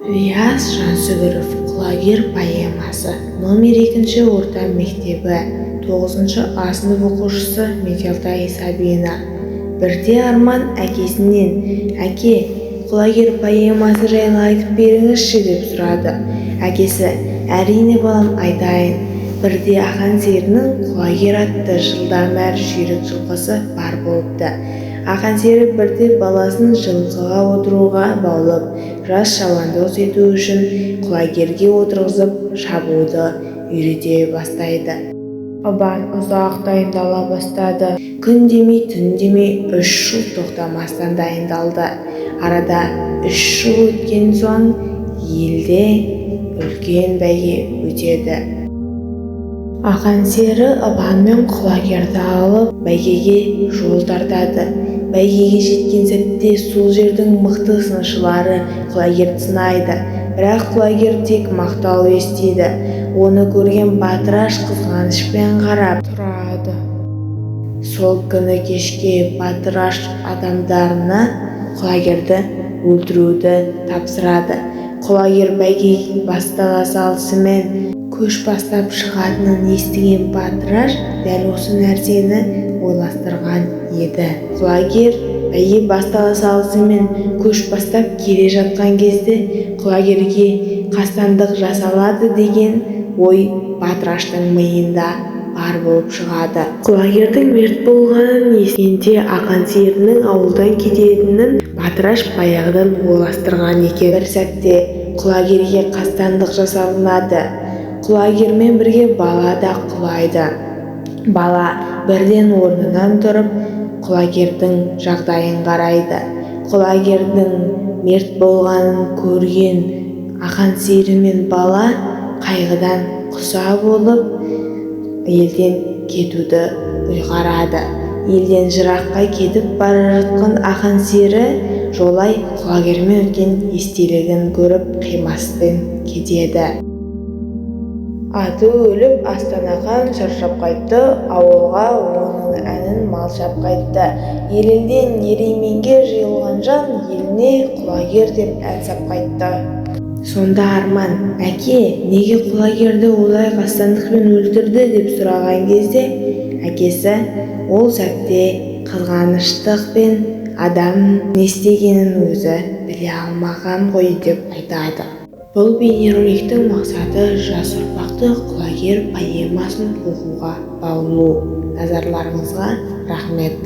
Рияз Жансүгіров құлагер поэмасы. Номер 2 орта мектебі 9 А сынып оқушысы Метелтай Сабина. Бірде Арман әкесінен: «Әке, құлагер поэмасы жайлы айтып беріңізші» деп сұрады. Әкесі: «Әрине балам, айтайын. Бірде Ақан серінің құлагер атты жылдам әрі жүйрік жылқысы бар болыпты. Ақан сері бірде баласын жылқыға отыруға баулып, жас шабандоз ету үшін құлагерге отырғызып шабуды үйрете бастайды. Ыбан ұзақ дайындала бастады. Күн демей, түн демей 3 жыл тоқтамастан дайындалды. Арада 3 жыл өткен соң елде үлкен бәйге өтеді. Ақан сері Ыбан мен құлагерді алып бәйгеге жол тартады. Бәйгеге жеткен сәтте сол жердің мықты сыншылары құлагерді сынайды. Бірақ құлагер тек мақтау естиді. Оны көрген Батыраш қызғанышпен қарап тұрады. Сол күні кешке Батыраш адамдарына құлагерді өлтіруді тапсырады. Құлагер бәйге бастала салысымен көш бастап шығатынын естіген Батыраш дәл осы нәрсені ойластырған еді. Құлагер бәйге бастала салысымен көш бастап келе жатқан кезде құлагерге қастандық жасалады деген ой Батыраштың миында бар болып шығады. Құлагердің мерт болғанын естігенде Ақан серінің ауылдан кететінін Батыраш баяғыдан ойластырған екен. Бір сәтте құлагерге қастандық жасалынады. Құлагермен бірге бала да құлайды. Бала бірден орнынан тұрып құлагердің жағдайын қарайды. Құлагердің мерт болғанын көрген Ақан сері мен бала қайғыдан құса болып елден кетуді ұйғарады. Елден жыраққа кетіп бара жатқан Ақан сері жолай құлагермен өткен естелігін көріп қимаспен кетеді. Аты өліп Астанақан шаршап қайтты, ауылға оның әнін малшап қайтты. Елінен еременге жиылған жан, еліне құлагер деп ән сап қайтты. Сонда Арман: «Әке, неге құлагерді олай қастандықпен өлтірді?» деп сұраған кезде әкесі: «Ол сәтте қызғаныштықпен адам не істегенін өзі біле алмаған ғой» деп айтады. Бұл бейнероликтің мақсаты жас ұрпақты құлагер поэмасын оқуға баулу. Назарларыңызға рахмет.